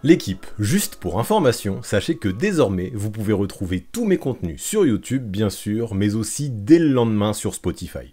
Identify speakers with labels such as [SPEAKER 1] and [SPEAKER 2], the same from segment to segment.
[SPEAKER 1] L'équipe, juste pour information, sachez que désormais, vous pouvez retrouver tous mes contenus sur YouTube, bien sûr, mais aussi dès le lendemain sur Spotify.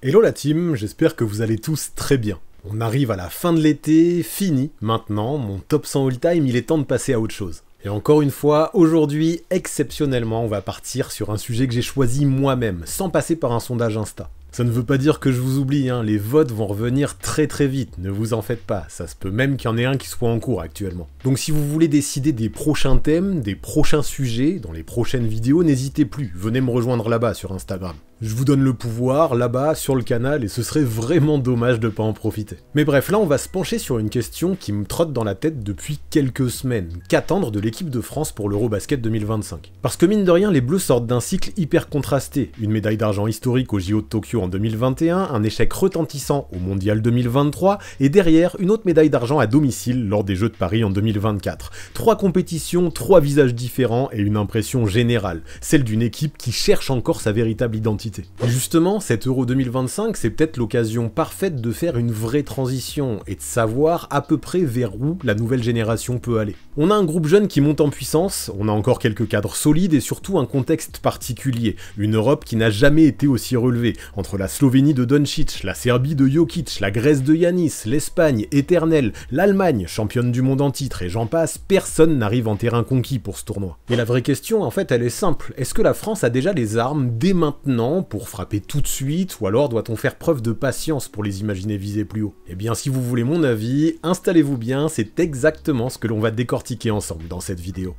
[SPEAKER 1] Hello la team, j'espère que vous allez tous très bien. On arrive à la fin de l'été, fini, maintenant, mon top 100 all-time, il est temps de passer à autre chose. Et encore une fois, aujourd'hui, exceptionnellement, on va partir sur un sujet que j'ai choisi moi-même, sans passer par un sondage Insta. Ça ne veut pas dire que je vous oublie, les votes vont revenir très vite, ne vous en faites pas, ça se peut même qu'il y en ait un qui soit en cours actuellement. Donc si vous voulez décider des prochains thèmes, des prochains sujets, dans les prochaines vidéos, n'hésitez plus, venez me rejoindre là-bas sur Instagram. Je vous donne le pouvoir, là-bas, sur le canal, et ce serait vraiment dommage de pas en profiter. Mais bref, là on va se pencher sur une question qui me trotte dans la tête depuis quelques semaines. Qu'attendre de l'équipe de France pour l'Eurobasket 2025 ? Parce que mine de rien, les Bleus sortent d'un cycle hyper contrasté. Une médaille d'argent historique au JO de Tokyo en 2021, un échec retentissant au Mondial 2023, et derrière, une autre médaille d'argent à domicile lors des Jeux de Paris en 2024. 3 compétitions, 3 visages différents et une impression générale, celle d'une équipe qui cherche encore sa véritable identité. Et justement, cet Euro 2025, c'est peut-être l'occasion parfaite de faire une vraie transition et de savoir à peu près vers où la nouvelle génération peut aller. On a un groupe jeune qui monte en puissance, on a encore quelques cadres solides et surtout un contexte particulier. Une Europe qui n'a jamais été aussi relevée, entre la Slovénie de Doncic, la Serbie de Jokic, la Grèce de Yanis, l'Espagne éternelle, l'Allemagne championne du monde en titre et j'en passe, personne n'arrive en terrain conquis pour ce tournoi. Et la vraie question, en fait, elle est simple. Est-ce que la France a déjà les armes dès maintenant pour frapper tout de suite, ou alors doit-on faire preuve de patience pour les imaginer viser plus haut? Eh bien, si vous voulez mon avis, installez-vous bien, c'est exactement ce que l'on va décortiquer ensemble dans cette vidéo.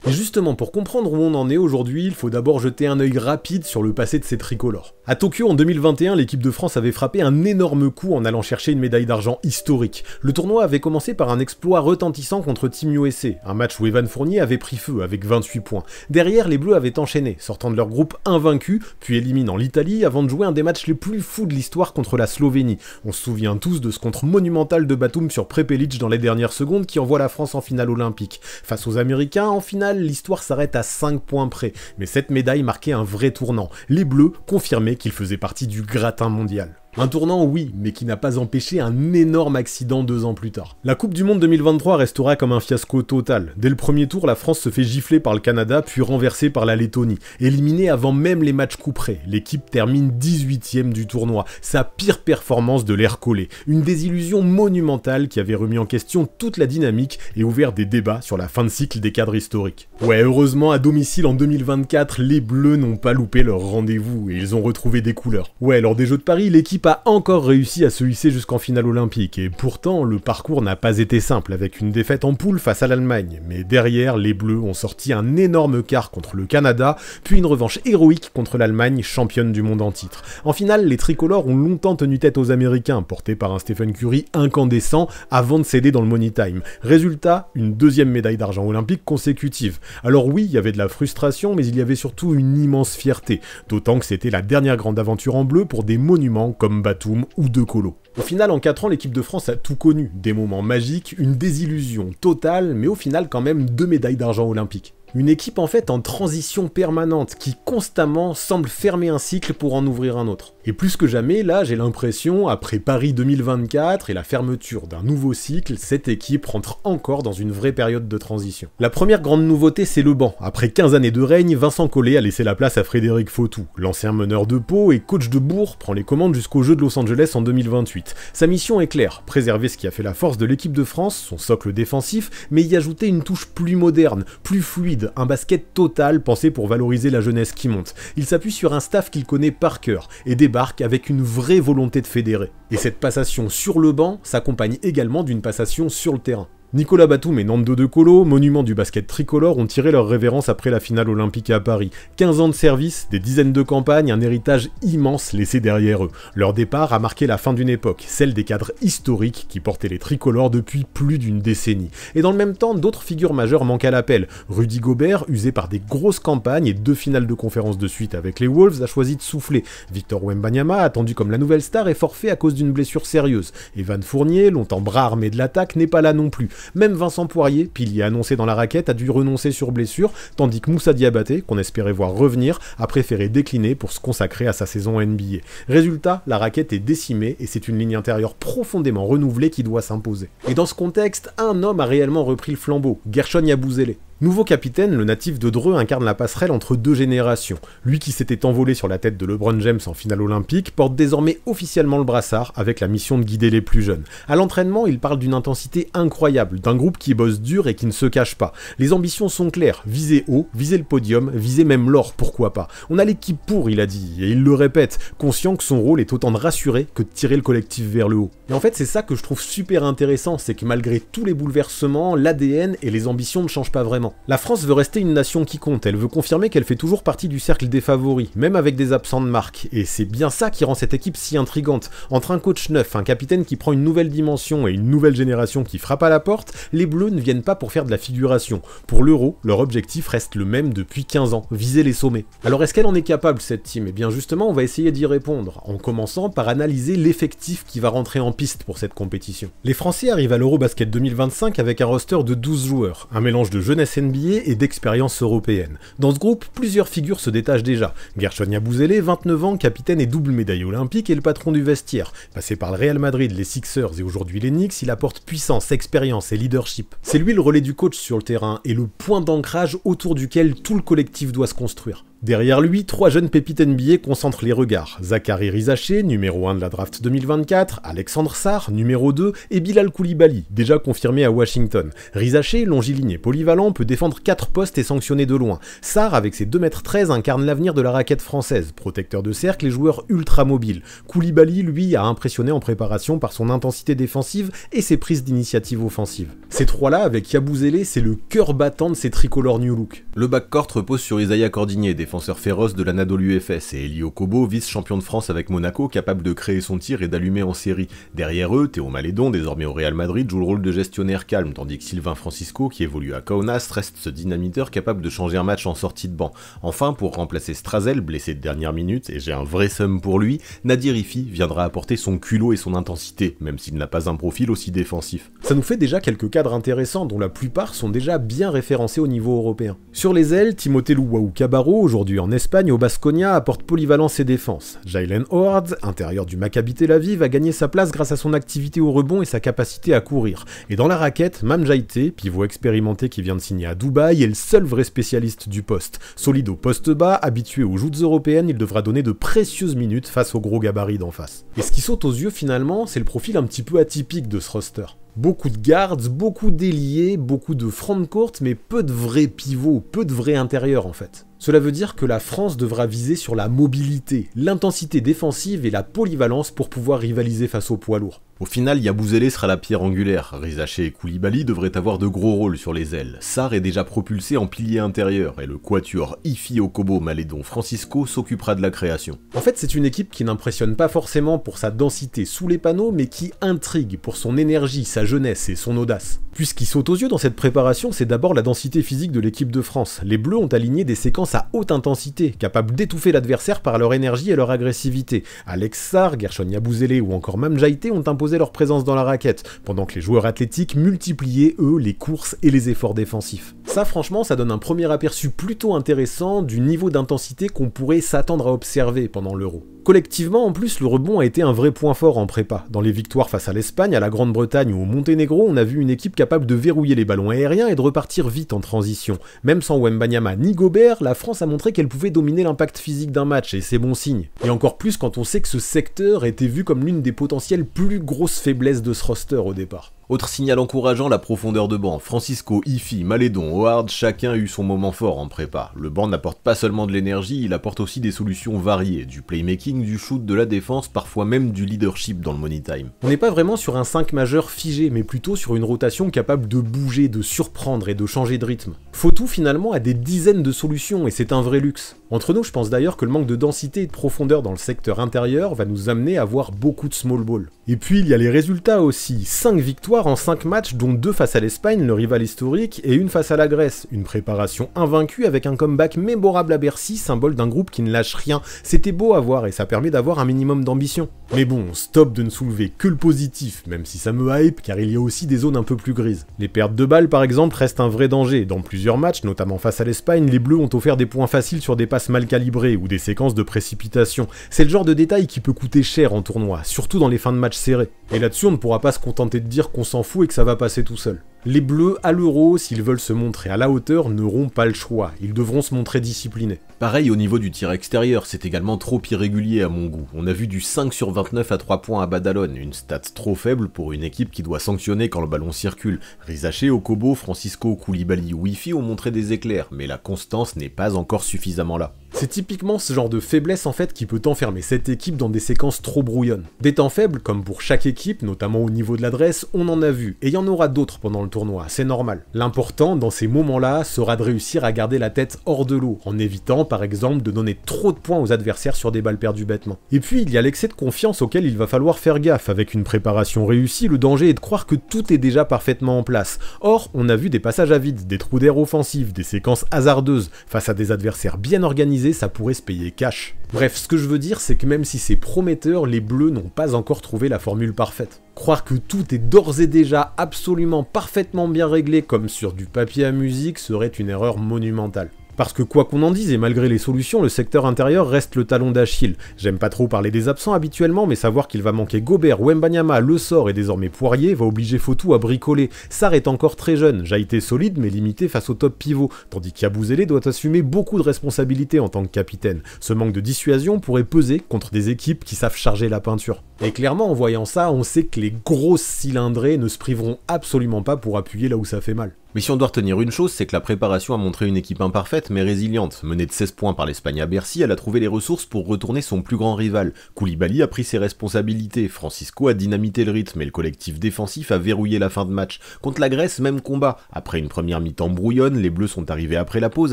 [SPEAKER 1] Et justement, pour comprendre où on en est aujourd'hui, il faut d'abord jeter un œil rapide sur le passé de ces tricolores. À Tokyo en 2021, l'équipe de France avait frappé un énorme coup en allant chercher une médaille d'argent historique. Le tournoi avait commencé par un exploit retentissant contre Team USA, un match où Evan Fournier avait pris feu avec 28 points. Derrière, les Bleus avaient enchaîné, sortant de leur groupe invaincu, puis éliminant l'Italie avant de jouer un des matchs les plus fous de l'histoire contre la Slovénie. On se souvient tous de ce contre monumental de Batum sur Prepelic dans les dernières secondes qui envoie la France en finale olympique. Face aux Américains, en finale, l'histoire s'arrête à 5 points près, mais cette médaille marquait un vrai tournant. Les Bleus confirmaient qu'ils faisaient partie du gratin mondial. Un tournant oui, mais qui n'a pas empêché un énorme accident 2 ans plus tard. La Coupe du Monde 2023 restera comme un fiasco total. Dès le premier tour, la France se fait gifler par le Canada, puis renversée par la Lettonie. Éliminée avant même les matchs couperés, l'équipe termine 18ème du tournoi, sa pire performance de l'ère collée. Une désillusion monumentale qui avait remis en question toute la dynamique et ouvert des débats sur la fin de cycle des cadres historiques. Ouais, heureusement, à domicile en 2024, les Bleus n'ont pas loupé leur rendez-vous et ils ont retrouvé des couleurs. Ouais, lors des Jeux de Paris, l'équipe a encore réussi à se hisser jusqu'en finale olympique, et pourtant le parcours n'a pas été simple, avec une défaite en poule face à l'Allemagne, mais derrière, les Bleus ont sorti un énorme quart contre le Canada, puis une revanche héroïque contre l'Allemagne, championne du monde en titre. En finale, les tricolores ont longtemps tenu tête aux Américains, portés par un Stephen Curry incandescent, avant de céder dans le Money Time. Résultat, une 2e médaille d'argent olympique consécutive. Alors oui, il y avait de la frustration, mais il y avait surtout une immense fierté, d'autant que c'était la dernière grande aventure en bleu pour des monuments comme Batum ou De Colo. Au final, en 4 ans, l'équipe de France a tout connu. Des moments magiques, une désillusion totale, mais au final quand même 2 médailles d'argent olympiques. Une équipe en fait en transition permanente, qui constamment semble fermer un cycle pour en ouvrir un autre. Et plus que jamais, là, j'ai l'impression, après Paris 2024 et la fermeture d'un nouveau cycle, cette équipe rentre encore dans une vraie période de transition. La première grande nouveauté, c'est le banc. Après 15 années de règne, Vincent Collet a laissé la place à Frédéric Fautou. L'ancien meneur de Pau et coach de Bourg prend les commandes jusqu'aux Jeux de Los Angeles en 2028. Sa mission est claire, préserver ce qui a fait la force de l'équipe de France, son socle défensif, mais y ajouter une touche plus moderne, plus fluide, un basket total pensé pour valoriser la jeunesse qui monte. Il s'appuie sur un staff qu'il connaît par cœur et débarque avec une vraie volonté de fédérer. Et cette passation sur le banc s'accompagne également d'une passation sur le terrain. Nicolas Batum et Nando De Colo, monuments du basket tricolore, ont tiré leur révérence après la finale olympique à Paris. 15 ans de service, des dizaines de campagnes, un héritage immense laissé derrière eux. Leur départ a marqué la fin d'une époque, celle des cadres historiques qui portaient les tricolores depuis plus d'une décennie. Et dans le même temps, d'autres figures majeures manquent à l'appel. Rudy Gobert, usé par des grosses campagnes et 2 finales de conférence de suite avec les Wolves, a choisi de souffler. Victor Wembanyama, attendu comme la nouvelle star, est forfait à cause d'une blessure sérieuse. Evan Fournier, longtemps bras armé de l'attaque, n'est pas là non plus. Même Vincent Poirier, pilier annoncé dans la raquette, a dû renoncer sur blessure, tandis que Moussa Diabaté, qu'on espérait voir revenir, a préféré décliner pour se consacrer à sa saison NBA. Résultat, la raquette est décimée et c'est une ligne intérieure profondément renouvelée qui doit s'imposer. Et dans ce contexte, un homme a réellement repris le flambeau, Guerschon Yabusele. Nouveau capitaine, le natif de Dreux incarne la passerelle entre 2 générations. Lui qui s'était envolé sur la tête de LeBron James en finale olympique porte désormais officiellement le brassard avec la mission de guider les plus jeunes. À l'entraînement, il parle d'une intensité incroyable, d'un groupe qui bosse dur et qui ne se cache pas. Les ambitions sont claires, viser haut, viser le podium, viser même l'or, pourquoi pas. On a l'équipe pour, il a dit, et il le répète, conscient que son rôle est autant de rassurer que de tirer le collectif vers le haut. Et en fait, c'est ça que je trouve super intéressant, c'est que malgré tous les bouleversements, l'ADN et les ambitions ne changent pas vraiment. La France veut rester une nation qui compte, elle veut confirmer qu'elle fait toujours partie du cercle des favoris, même avec des absents de marque, et c'est bien ça qui rend cette équipe si intrigante. Entre un coach neuf, un capitaine qui prend une nouvelle dimension et une nouvelle génération qui frappe à la porte, les Bleus ne viennent pas pour faire de la figuration. Pour l'Euro, leur objectif reste le même depuis 15 ans, viser les sommets. Alors est-ce qu'elle en est capable cette team? Eh bien justement, on va essayer d'y répondre, en commençant par analyser l'effectif qui va rentrer en piste pour cette compétition. Les Français arrivent à l'Eurobasket 2025 avec un roster de 12 joueurs, un mélange de jeunesse NBA et d'expérience européenne. Dans ce groupe, plusieurs figures se détachent déjà. Guerschon Yabusele, 29 ans, capitaine et double médaille olympique et le patron du vestiaire. Passé par le Real Madrid, les Sixers et aujourd'hui les Knicks, il apporte puissance, expérience et leadership. C'est lui le relais du coach sur le terrain et le point d'ancrage autour duquel tout le collectif doit se construire. Derrière lui, 3 jeunes pépites NBA concentrent les regards. Zachary Rizaché, numéro 1 de la draft 2024, Alexandre Sarr, numéro 2, et Bilal Koulibaly, déjà confirmé à Washington. Rizaché, longiligne et polyvalent, peut défendre 4 postes et sanctionner de loin. Sarr, avec ses 2m13, incarne l'avenir de la raquette française, protecteur de cercle et joueur ultra mobile. Koulibaly, lui, a impressionné en préparation par son intensité défensive et ses prises d'initiative offensive. Ces 3-là, avec Yabusele, c'est le cœur battant de ces tricolores New Look.
[SPEAKER 2] Le backcourt repose sur Isaiah Cordigné, défenseur féroce de l'Anadolu Efes, et Eli Okobo, vice-champion de France avec Monaco, capable de créer son tir et d'allumer en série. Derrière eux, Théo Malédon, désormais au Real Madrid, joue le rôle de gestionnaire calme, tandis que Sylvain Francisco, qui évolue à Kaunas, reste ce dynamiteur capable de changer un match en sortie de banc. Enfin, pour remplacer Strazel, blessé de dernière minute, et j'ai un vrai seum pour lui, Nadir Ifi viendra apporter son culot et son intensité, même s'il n'a pas un profil aussi défensif.
[SPEAKER 1] Ça nous fait déjà quelques cadres intéressants, dont la plupart sont déjà bien référencés au niveau européen. Sur les ailes, Timothée Luwawu Cabarro, aujourd'hui en Espagne, au Baskonia, apporte polyvalence et défense. Jaylen Howard, intérieur du Maccabi Tel Aviv, a gagné sa place grâce à son activité au rebond et sa capacité à courir. Et dans la raquette, Mam Jaité, pivot expérimenté qui vient de signer à Dubaï, est le seul vrai spécialiste du poste. Solide au poste bas, habitué aux joutes européennes, il devra donner de précieuses minutes face aux gros gabarits d'en face. Et ce qui saute aux yeux finalement, c'est le profil un petit peu atypique de ce roster. Beaucoup de guards, beaucoup d'ailiers, beaucoup de front court, mais peu de vrais pivots, peu de vrais intérieurs en fait. Cela veut dire que la France devra viser sur la mobilité, l'intensité défensive et la polyvalence pour pouvoir rivaliser face aux poids lourds.
[SPEAKER 2] Au final, Yabusele sera la pierre angulaire, Rizaché et Koulibaly devraient avoir de gros rôles sur les ailes. Sarr est déjà propulsé en pilier intérieur, et le quatuor Ifi, Okobo, Malédon, Francisco s'occupera de la création.
[SPEAKER 1] En fait, c'est une équipe qui n'impressionne pas forcément pour sa densité sous les panneaux, mais qui intrigue pour son énergie, sa jeunesse et son audace. Puis ce qui saute aux yeux dans cette préparation, c'est d'abord la densité physique de l'équipe de France. Les Bleus ont aligné des séquences à haute intensité, capables d'étouffer l'adversaire par leur énergie et leur agressivité. Alex Sarr, Guerschon Yabusele ou encore Mam Jaité ont imposé leur présence dans la raquette, pendant que les joueurs athlétiques multipliaient, eux, les courses et les efforts défensifs. Ça, franchement, ça donne un premier aperçu plutôt intéressant du niveau d'intensité qu'on pourrait s'attendre à observer pendant l'Euro. Collectivement, en plus, le rebond a été un vrai point fort en prépa. Dans les victoires face à l'Espagne, à la Grande-Bretagne ou au Monténégro, on a vu une équipe capable de verrouiller les ballons aériens et de repartir vite en transition. Même sans Wembanyama ni Gobert, la France a montré qu'elle pouvait dominer l'impact physique d'un match, et c'est bon signe. Et encore plus quand on sait que ce secteur était vu comme l'une des potentielles plus grosses faiblesses de ce roster au départ.
[SPEAKER 2] Autre signal encourageant, la profondeur de banc. Francisco, Ify, Malédon, Howard, chacun a eu son moment fort en prépa. Le banc n'apporte pas seulement de l'énergie, il apporte aussi des solutions variées, du playmaking, du shoot, de la défense, parfois même du leadership dans le money time.
[SPEAKER 1] On n'est pas vraiment sur un 5 majeur figé, mais plutôt sur une rotation capable de bouger, de surprendre et de changer de rythme. Fotou finalement a des dizaines de solutions et c'est un vrai luxe. Entre nous, je pense d'ailleurs que le manque de densité et de profondeur dans le secteur intérieur va nous amener à voir beaucoup de small ball. Et puis il y a les résultats aussi, 5 victoires en 5 matchs, dont 2 face à l'Espagne, le rival historique, et 1 face à la Grèce. Une préparation invaincue avec un comeback mémorable à Bercy, symbole d'un groupe qui ne lâche rien. C'était beau à voir et ça permet d'avoir un minimum d'ambition. Mais bon, stop de ne soulever que le positif, même si ça me hype, car il y a aussi des zones un peu plus grises. Les pertes de balles par exemple restent un vrai danger. Dans plusieurs matchs, notamment face à l'Espagne, les Bleus ont offert des points faciles sur des passes mal calibrées ou des séquences de précipitation. C'est le genre de détail qui peut coûter cher en tournoi, surtout dans les fins de match serrés. Et là-dessus, on ne pourra pas se contenter de dire qu'on s'en fout et que ça va passer tout seul. Les Bleus, à l'Euro, s'ils veulent se montrer à la hauteur, n'auront pas le choix. Ils devront se montrer disciplinés.
[SPEAKER 2] Pareil au niveau du tir extérieur, c'est également trop irrégulier à mon goût. On a vu du 5 sur 29 à 3 points à Badalone, une stat trop faible pour une équipe qui doit sanctionner quand le ballon circule. Rizaché, Okobo, Francisco, Koulibaly ou Ify ont montré des éclairs, mais la constance n'est pas encore suffisamment là.
[SPEAKER 1] C'est typiquement ce genre de faiblesse en fait qui peut enfermer cette équipe dans des séquences trop brouillonnes. Des temps faibles, comme pour chaque équipe, notamment au niveau de l'adresse, on en a vu, et il y en aura d'autres pendant le tournoi, c'est normal. L'important, dans ces moments-là, sera de réussir à garder la tête hors de l'eau, en évitant par exemple de donner trop de points aux adversaires sur des balles perdues bêtement. Et puis il y a l'excès de confiance auquel il va falloir faire gaffe. Avec une préparation réussie, le danger est de croire que tout est déjà parfaitement en place. Or, on a vu des passages à vide, des trous d'air offensifs, des séquences hasardeuses, face à des adversaires bien organisés, ça pourrait se payer cash. Bref, ce que je veux dire, c'est que même si c'est prometteur, les Bleus n'ont pas encore trouvé la formule parfaite. Croire que tout est d'ores et déjà absolument parfaitement bien réglé comme sur du papier à musique serait une erreur monumentale. Parce que quoi qu'on en dise, et malgré les solutions, le secteur intérieur reste le talon d'Achille. J'aime pas trop parler des absents habituellement, mais savoir qu'il va manquer Gobert, Wembanyama, Le Sort et désormais Poirier va obliger Fotou à bricoler. Sarr est encore très jeune, Jaïté solide mais limité face au top pivot, tandis qu'Yabouzélé doit assumer beaucoup de responsabilités en tant que capitaine. Ce manque de dissuasion pourrait peser contre des équipes qui savent charger la peinture. Et clairement, en voyant ça, on sait que les grosses cylindrées ne se priveront absolument pas pour appuyer là où ça fait mal.
[SPEAKER 2] Mais si on doit retenir une chose, c'est que la préparation a montré une équipe imparfaite mais résiliente. Menée de 16 points par l'Espagne à Bercy, elle a trouvé les ressources pour retourner son plus grand rival. Koulibaly a pris ses responsabilités, Francisco a dynamité le rythme et le collectif défensif a verrouillé la fin de match. Contre la Grèce, même combat. Après une première mi-temps brouillonne, les Bleus sont arrivés après la pause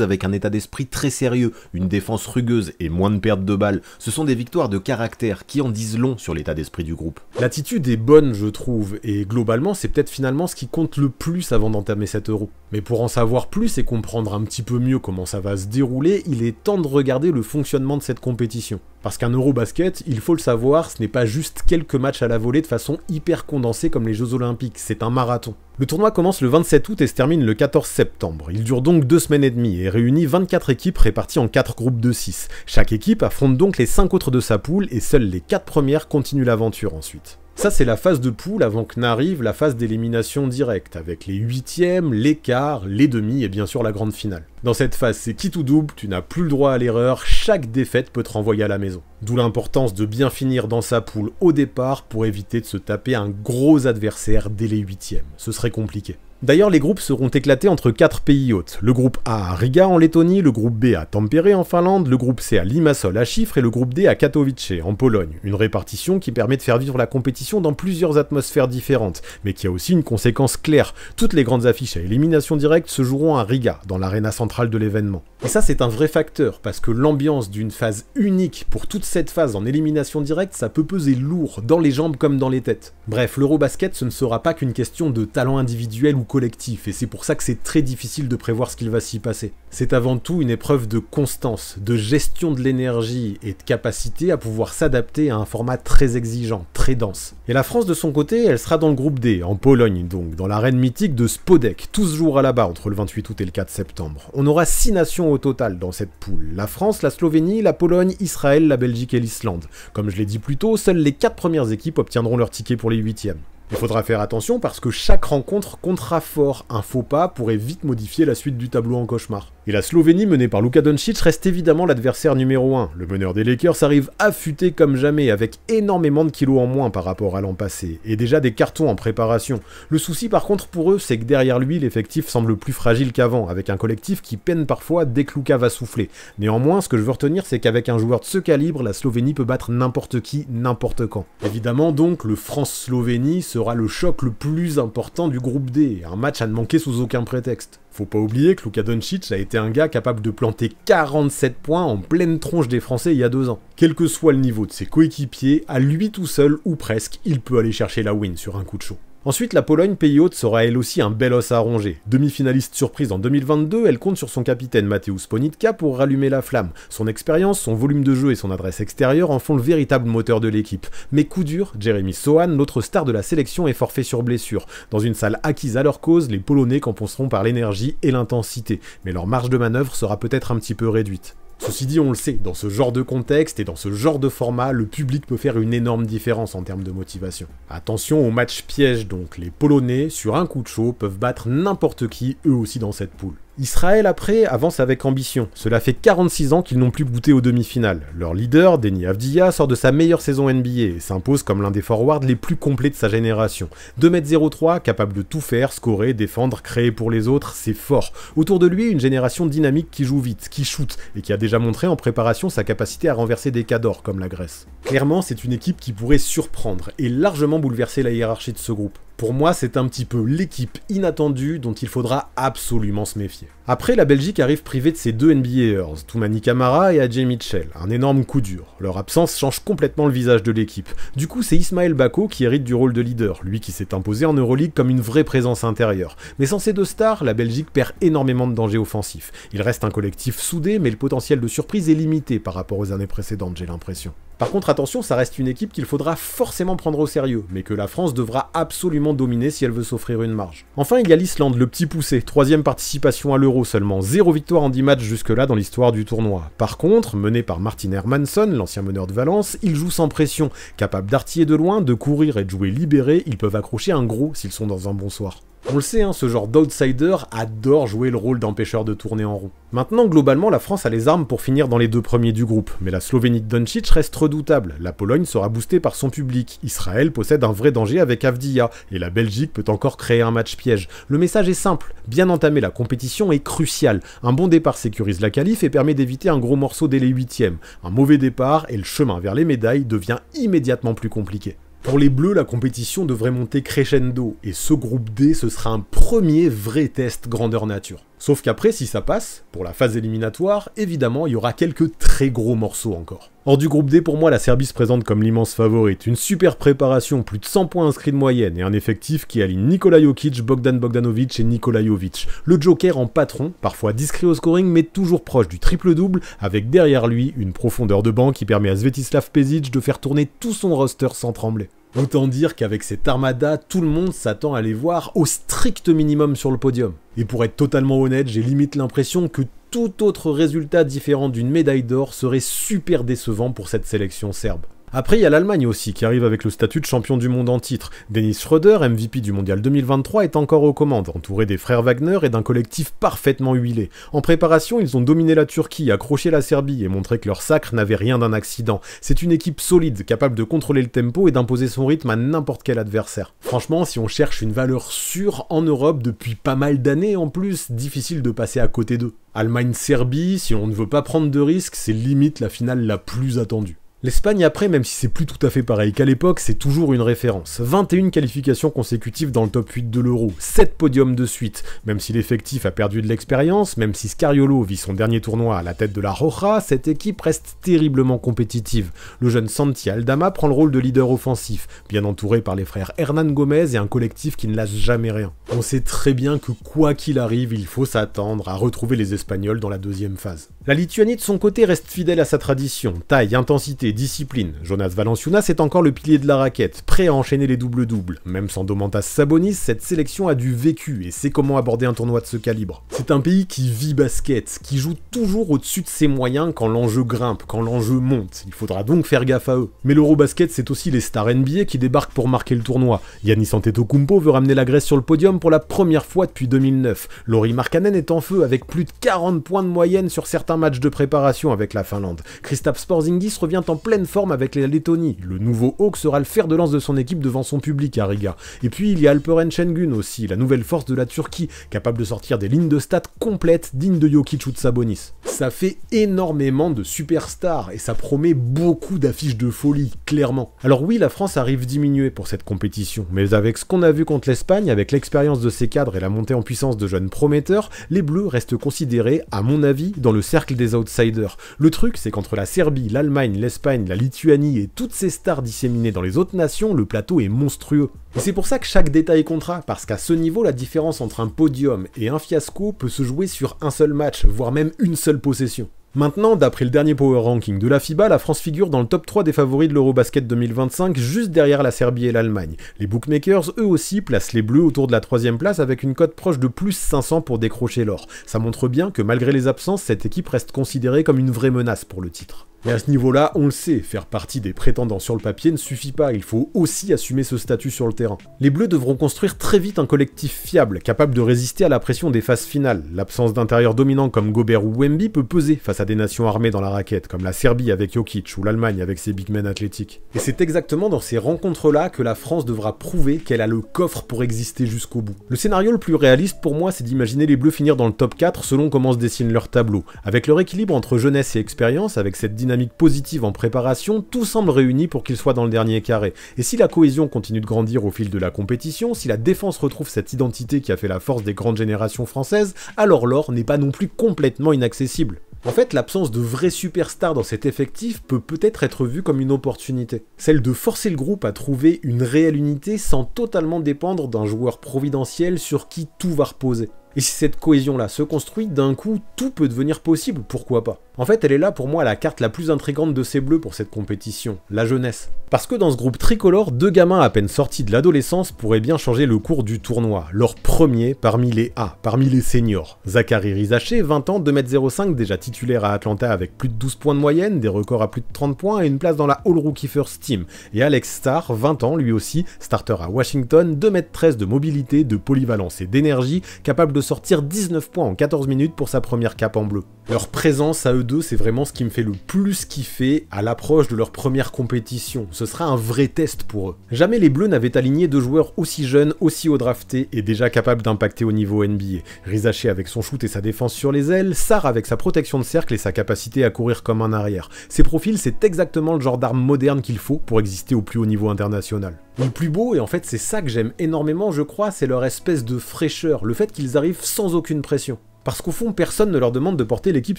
[SPEAKER 2] avec un état d'esprit très sérieux, une défense rugueuse et moins de pertes de balles. Ce sont des victoires de caractère qui en disent long sur l'état d'esprit du groupe.
[SPEAKER 1] L'attitude est bonne, je trouve, et globalement, c'est peut-être finalement ce qui compte le plus avant d'entamer cette Euro. Mais pour en savoir plus et comprendre un petit peu mieux comment ça va se dérouler, il est temps de regarder le fonctionnement de cette compétition. Parce qu'un Eurobasket, il faut le savoir, ce n'est pas juste quelques matchs à la volée de façon hyper condensée comme les Jeux Olympiques, c'est un marathon. Le tournoi commence le 27 août et se termine le 14 septembre. Il dure donc 2 semaines et demie et réunit 24 équipes réparties en 4 groupes de 6. Chaque équipe affronte donc les 5 autres de sa poule et seules les 4 premières continuent l'aventure ensuite. Ça c'est la phase de poule avant que n'arrive la phase d'élimination directe, avec les huitièmes, les quarts, les demi et bien sûr la grande finale. Dans cette phase c'est quitte ou double, tu n'as plus le droit à l'erreur, chaque défaite peut te renvoyer à la maison. D'où l'importance de bien finir dans sa poule au départ pour éviter de se taper un gros adversaire dès les huitièmes, ce serait compliqué. D'ailleurs, les groupes seront éclatés entre 4 pays hôtes. Le groupe A à Riga en Lettonie, le groupe B à Tampere en Finlande, le groupe C à Limassol à Chypre et le groupe D à Katowice en Pologne. Une répartition qui permet de faire vivre la compétition dans plusieurs atmosphères différentes, mais qui a aussi une conséquence claire. Toutes les grandes affiches à élimination directe se joueront à Riga, dans l'aréna centrale de l'événement. Et ça c'est un vrai facteur, parce que l'ambiance d'une phase unique pour toute cette phase en élimination directe, ça peut peser lourd, dans les jambes comme dans les têtes. Bref, l'Eurobasket ce ne sera pas qu'une question de talent individuel ou collectif, et c'est pour ça que c'est très difficile de prévoir ce qu'il va s'y passer. C'est avant tout une épreuve de constance, de gestion de l'énergie et de capacité à pouvoir s'adapter à un format très exigeant, très dense. Et la France de son côté, elle sera dans le groupe D, en Pologne donc, dans l'arène mythique de Spodek, tout se jouera là-bas entre le 28 août et le 4 septembre. On aura 6 nations au total dans cette poule, la France, la Slovénie, la Pologne, Israël, la Belgique et l'Islande. Comme je l'ai dit plus tôt, seules les 4 premières équipes obtiendront leur ticket pour les huitièmes. Il faudra faire attention parce que chaque rencontre comptera fort, un faux pas pourrait vite modifier la suite du tableau en cauchemar. Et la Slovénie menée par Luka Doncic reste évidemment l'adversaire numéro 1. Le meneur des Lakers arrive affûté comme jamais, avec énormément de kilos en moins par rapport à l'an passé, et déjà des cartons en préparation. Le souci par contre pour eux, c'est que derrière lui, l'effectif semble plus fragile qu'avant, avec un collectif qui peine parfois dès que Luka va souffler. Néanmoins, ce que je veux retenir, c'est qu'avec un joueur de ce calibre, la Slovénie peut battre n'importe qui, n'importe quand. Évidemment donc, le France-Slovénie sera le choc le plus important du groupe D, un match à ne manquer sous aucun prétexte. Faut pas oublier que Luka Doncic a été un gars capable de planter 47 points en pleine tronche des Français il y a 2 ans. Quel que soit le niveau de ses coéquipiers, à lui tout seul ou presque, il peut aller chercher la win sur un coup de chaud. Ensuite, la Pologne, pays hôte, sera elle aussi un bel os à ronger. Demi-finaliste surprise en 2022, elle compte sur son capitaine Mateusz Ponitka pour rallumer la flamme. Son expérience, son volume de jeu et son adresse extérieure en font le véritable moteur de l'équipe. Mais coup dur, Jeremy Sohan, l'autre star de la sélection, est forfait sur blessure. Dans une salle acquise à leur cause, les Polonais compenseront par l'énergie et l'intensité. Mais leur marge de manœuvre sera peut-être un petit peu réduite. Ceci dit, on le sait, dans ce genre de contexte et dans ce genre de format, le public peut faire une énorme différence en termes de motivation. Attention au match piège donc, les Polonais, sur un coup de chaud, peuvent battre n'importe qui, eux aussi dans cette poule. Israël après avance avec ambition, cela fait 46 ans qu'ils n'ont plus goûté aux demi-finales. Leur leader, Deni Avdija, sort de sa meilleure saison NBA et s'impose comme l'un des forwards les plus complets de sa génération. 2m03, capable de tout faire, scorer, défendre, créer pour les autres, c'est fort. Autour de lui, une génération dynamique qui joue vite, qui shoot, et qui a déjà montré en préparation sa capacité à renverser des cadors comme la Grèce. Clairement, c'est une équipe qui pourrait surprendre et largement bouleverser la hiérarchie de ce groupe. Pour moi, c'est un petit peu l'équipe inattendue dont il faudra absolument se méfier. Après, la Belgique arrive privée de ses 2 NBAers, Toumani Camara et Adjei Mitchell. Un énorme coup dur. Leur absence change complètement le visage de l'équipe. Du coup, c'est Ismaël Bako qui hérite du rôle de leader, lui qui s'est imposé en Euroleague comme une vraie présence intérieure. Mais sans ces 2 stars, la Belgique perd énormément de danger offensif. Il reste un collectif soudé, mais le potentiel de surprise est limité par rapport aux années précédentes, j'ai l'impression. Par contre, attention, ça reste une équipe qu'il faudra forcément prendre au sérieux, mais que la France devra absolument dominer si elle veut s'offrir une marge. Enfin, il y a l'Islande, le petit poussé, 3e participation à l'Euro seulement, 0 victoire en 10 matchs jusque-là dans l'histoire du tournoi. Par contre, mené par Martin Hermansson, l'ancien meneur de Valence, il joue sans pression, capable d'artiller de loin, de courir et de jouer libéré, ils peuvent accrocher un gros s'ils sont dans un bon soir. On le sait, ce genre d'outsider adore jouer le rôle d'empêcheur de tourner en rond. Maintenant, globalement, la France a les armes pour finir dans les 2 premiers du groupe, mais la Slovénie de Doncic reste redoutable. La Pologne sera boostée par son public, Israël possède un vrai danger avec Avdija, et la Belgique peut encore créer un match piège. Le message est simple, bien entamer la compétition est crucial. Un bon départ sécurise la qualif et permet d'éviter un gros morceau dès les 8e. Un mauvais départ et le chemin vers les médailles devient immédiatement plus compliqué. Pour les Bleus, la compétition devrait monter crescendo, et ce groupe D, ce sera un premier vrai test grandeur nature. Sauf qu'après, si ça passe, pour la phase éliminatoire, évidemment, il y aura quelques très gros morceaux encore. Hors du groupe D, pour moi, la Serbie se présente comme l'immense favorite. Une super préparation, plus de 100 points inscrits de moyenne, et un effectif qui aligne Nikola Jokic, Bogdan Bogdanovic et Nikola Jovic. Le Joker en patron, parfois discret au scoring, mais toujours proche du triple-double, avec derrière lui une profondeur de banc qui permet à Svetislav Pešić de faire tourner tout son roster sans trembler. Autant dire qu'avec cette armada, tout le monde s'attend à les voir au strict minimum sur le podium. Et pour être totalement honnête, j'ai limite l'impression que tout autre résultat différent d'une médaille d'or serait super décevant pour cette sélection serbe. Après, il y a l'Allemagne aussi, qui arrive avec le statut de champion du monde en titre. Dennis Schröder, MVP du mondial 2023, est encore aux commandes, entouré des frères Wagner et d'un collectif parfaitement huilé. En préparation, ils ont dominé la Turquie, accroché la Serbie et montré que leur sacre n'avait rien d'un accident. C'est une équipe solide, capable de contrôler le tempo et d'imposer son rythme à n'importe quel adversaire. Franchement, si on cherche une valeur sûre en Europe depuis pas mal d'années en plus, difficile de passer à côté d'eux. Allemagne-Serbie, si on ne veut pas prendre de risques, c'est limite la finale la plus attendue. L'Espagne après, même si c'est plus tout à fait pareil qu'à l'époque, c'est toujours une référence. 21 qualifications consécutives dans le top 8 de l'Euro, 7 podiums de suite. Même si l'effectif a perdu de l'expérience, même si Scariolo vit son dernier tournoi à la tête de la Roja, cette équipe reste terriblement compétitive. Le jeune Santi Aldama prend le rôle de leader offensif, bien entouré par les frères Hernan Gomez et un collectif qui ne lâche jamais rien. On sait très bien que quoi qu'il arrive, il faut s'attendre à retrouver les Espagnols dans la deuxième phase. La Lituanie de son côté reste fidèle à sa tradition, taille, intensité, discipline. Jonas Valanciunas est encore le pilier de la raquette, prêt à enchaîner les doubles-doubles. Même sans Domantas Sabonis, cette sélection a du vécu et sait comment aborder un tournoi de ce calibre. C'est un pays qui vit basket, qui joue toujours au-dessus de ses moyens quand l'enjeu grimpe, quand l'enjeu monte. Il faudra donc faire gaffe à eux. Mais l'Eurobasket, c'est aussi les stars NBA qui débarquent pour marquer le tournoi. Giannis Antetokounmpo veut ramener la Grèce sur le podium pour la première fois depuis 2009. Lauri Markkanen est en feu avec plus de 40 points de moyenne sur certains matchs de préparation avec la Finlande. Kristaps Porzingis revient en pleine forme avec la Lettonie. Le nouveau Hawk sera le fer de lance de son équipe devant son public à Riga. Et puis il y a Alperen Şengün aussi, la nouvelle force de la Turquie, capable de sortir des lignes de stats complètes dignes de Jokic ou de Sabonis. Ça fait énormément de superstars et ça promet beaucoup d'affiches de folie, clairement. Alors oui, la France arrive diminuée pour cette compétition, mais avec ce qu'on a vu contre l'Espagne, avec l'expérience de ses cadres et la montée en puissance de jeunes prometteurs, les Bleus restent considérés, à mon avis, dans le cercle des outsiders. Le truc, c'est qu'entre la Serbie, l'Allemagne, l'Espagne, la Lituanie et toutes ces stars disséminées dans les autres nations, le plateau est monstrueux. Et c'est pour ça que chaque détail comptera, parce qu'à ce niveau, la différence entre un podium et un fiasco peut se jouer sur un seul match, voire même une seule possession. Maintenant, d'après le dernier Power Ranking de la FIBA, la France figure dans le top 3 des favoris de l'Eurobasket 2025, juste derrière la Serbie et l'Allemagne. Les bookmakers, eux aussi, placent les Bleus autour de la 3ème place avec une cote proche de plus 500 pour décrocher l'or. Ça montre bien que malgré les absences, cette équipe reste considérée comme une vraie menace pour le titre. Mais à ce niveau-là, on le sait, faire partie des prétendants sur le papier ne suffit pas, il faut aussi assumer ce statut sur le terrain. Les Bleus devront construire très vite un collectif fiable, capable de résister à la pression des phases finales. L'absence d'intérieurs dominants comme Gobert ou Wemby peut peser face à des nations armées dans la raquette, comme la Serbie avec Jokic ou l'Allemagne avec ses big men athlétiques. Et c'est exactement dans ces rencontres-là que la France devra prouver qu'elle a le coffre pour exister jusqu'au bout. Le scénario le plus réaliste pour moi, c'est d'imaginer les Bleus finir dans le top 4 selon comment se dessine leur tableau. Avec leur équilibre entre jeunesse et expérience, avec cette dynamique positive en préparation, tout semble réuni pour qu'ils soient dans le dernier carré. Et si la cohésion continue de grandir au fil de la compétition, si la défense retrouve cette identité qui a fait la force des grandes générations françaises, alors l'or n'est pas non plus complètement inaccessible. En fait, l'absence de vrais superstars dans cet effectif peut peut-être être vue comme une opportunité. Celle de forcer le groupe à trouver une réelle unité sans totalement dépendre d'un joueur providentiel sur qui tout va reposer. Et si cette cohésion-là se construit, d'un coup, tout peut devenir possible, pourquoi pas. En fait, elle est là pour moi la carte la plus intrigante de ces Bleus pour cette compétition, la jeunesse. Parce que dans ce groupe tricolore, deux gamins à peine sortis de l'adolescence pourraient bien changer le cours du tournoi, leur premier parmi les A, parmi les seniors. Zachary Rizaché, 20 ans, 2m05, déjà titulaire à Atlanta avec plus de 12 points de moyenne, des records à plus de 30 points et une place dans la All Rookie First Team. Et Alex Starr, 20 ans, lui aussi, starter à Washington, 2m13 de mobilité, de polyvalence et d'énergie, capable de sortir 19 points en 14 minutes pour sa première cape en bleu. Leur présence à eux deux, c'est vraiment ce qui me fait le plus kiffer à l'approche de leur première compétition. Ce sera un vrai test pour eux. Jamais les Bleus n'avaient aligné deux joueurs aussi jeunes, aussi haut draftés et déjà capables d'impacter au niveau NBA. Rizaché avec son shoot et sa défense sur les ailes, Sarr avec sa protection de cercle et sa capacité à courir comme un arrière. Ces profils, c'est exactement le genre d'arme moderne qu'il faut pour exister au plus haut niveau international. Le plus beau, et en fait c'est ça que j'aime énormément je crois, c'est leur espèce de fraîcheur, le fait qu'ils arrivent sans aucune pression. Parce qu'au fond, personne ne leur demande de porter l'équipe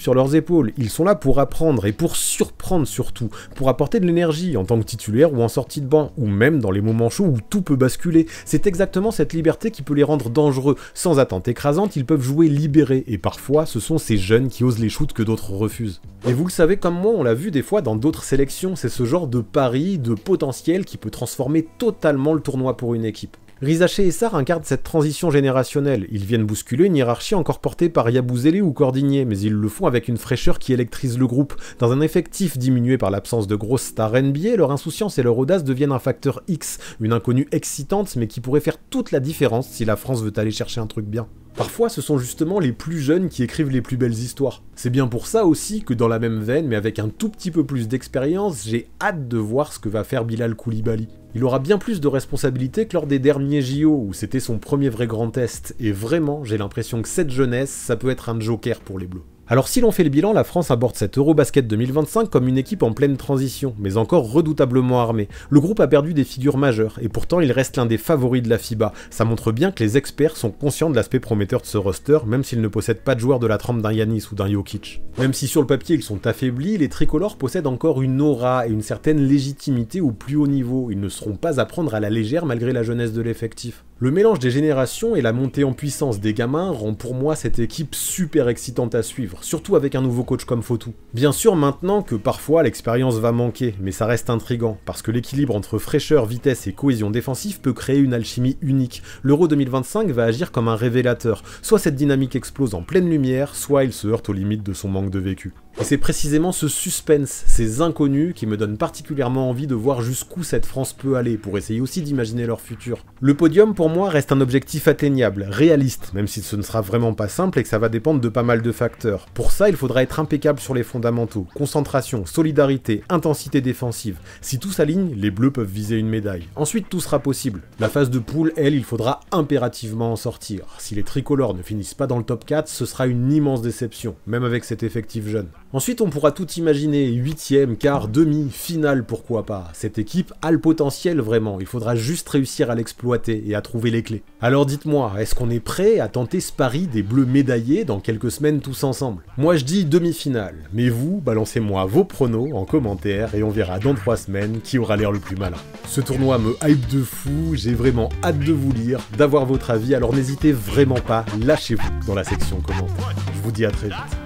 [SPEAKER 1] sur leurs épaules. Ils sont là pour apprendre et pour surprendre surtout, pour apporter de l'énergie en tant que titulaire ou en sortie de banc, ou même dans les moments chauds où tout peut basculer. C'est exactement cette liberté qui peut les rendre dangereux. Sans attente écrasante, ils peuvent jouer libérés, et parfois ce sont ces jeunes qui osent les shoots que d'autres refusent. Et vous le savez comme moi, on l'a vu des fois dans d'autres sélections, c'est ce genre de pari, de potentiel qui peut transformer totalement le tournoi pour une équipe. Rizaché et Sarr incarnent cette transition générationnelle. Ils viennent bousculer une hiérarchie encore portée par Yabusele ou Cordigné, mais ils le font avec une fraîcheur qui électrise le groupe. Dans un effectif diminué par l'absence de grosses stars NBA, leur insouciance et leur audace deviennent un facteur X, une inconnue excitante mais qui pourrait faire toute la différence si la France veut aller chercher un truc bien. Parfois, ce sont justement les plus jeunes qui écrivent les plus belles histoires. C'est bien pour ça aussi que dans la même veine, mais avec un tout petit peu plus d'expérience, j'ai hâte de voir ce que va faire Bilal Koulibaly. Il aura bien plus de responsabilités que lors des derniers JO, où c'était son premier vrai grand test, et vraiment, j'ai l'impression que cette jeunesse, ça peut être un joker pour les Bleus. Alors si l'on fait le bilan, la France aborde cet Eurobasket 2025 comme une équipe en pleine transition, mais encore redoutablement armée. Le groupe a perdu des figures majeures, et pourtant il reste l'un des favoris de la FIBA. Ça montre bien que les experts sont conscients de l'aspect prometteur de ce roster, même s'ils ne possèdent pas de joueurs de la trempe d'un Giannis ou d'un Jokic. Même si sur le papier ils sont affaiblis, les tricolores possèdent encore une aura et une certaine légitimité au plus haut niveau. Ils ne seront pas à prendre à la légère malgré la jeunesse de l'effectif. Le mélange des générations et la montée en puissance des gamins rend pour moi cette équipe super excitante à suivre. suivre, surtout avec un nouveau coach comme Fotu. Bien sûr maintenant que parfois l'expérience va manquer, mais ça reste intriguant, parce que l'équilibre entre fraîcheur, vitesse et cohésion défensive peut créer une alchimie unique. L'Euro 2025 va agir comme un révélateur, soit cette dynamique explose en pleine lumière, soit il se heurte aux limites de son manque de vécu. Et c'est précisément ce suspense, ces inconnus, qui me donnent particulièrement envie de voir jusqu'où cette France peut aller, pour essayer aussi d'imaginer leur futur. Le podium, pour moi, reste un objectif atteignable, réaliste, même si ce ne sera vraiment pas simple et que ça va dépendre de pas mal de facteurs. Pour ça, il faudra être impeccable sur les fondamentaux, concentration, solidarité, intensité défensive. Si tout s'aligne, les Bleus peuvent viser une médaille. Ensuite, tout sera possible. La phase de poule, elle, il faudra impérativement en sortir. Si les tricolores ne finissent pas dans le top 4, ce sera une immense déception, même avec cet effectif jeune. Ensuite, on pourra tout imaginer, 8e, quart, demi, finale, pourquoi pas. Cette équipe a le potentiel vraiment, il faudra juste réussir à l'exploiter et à trouver les clés. Alors dites-moi, est-ce qu'on est prêt à tenter ce pari des Bleus médaillés dans quelques semaines tous ensemble? Moi je dis demi-finale, mais vous, balancez-moi vos pronos en commentaire et on verra dans 3 semaines qui aura l'air le plus malin. Ce tournoi me hype de fou, j'ai vraiment hâte de vous lire, d'avoir votre avis, alors n'hésitez vraiment pas, lâchez-vous dans la section commentaires. Je vous dis à très vite.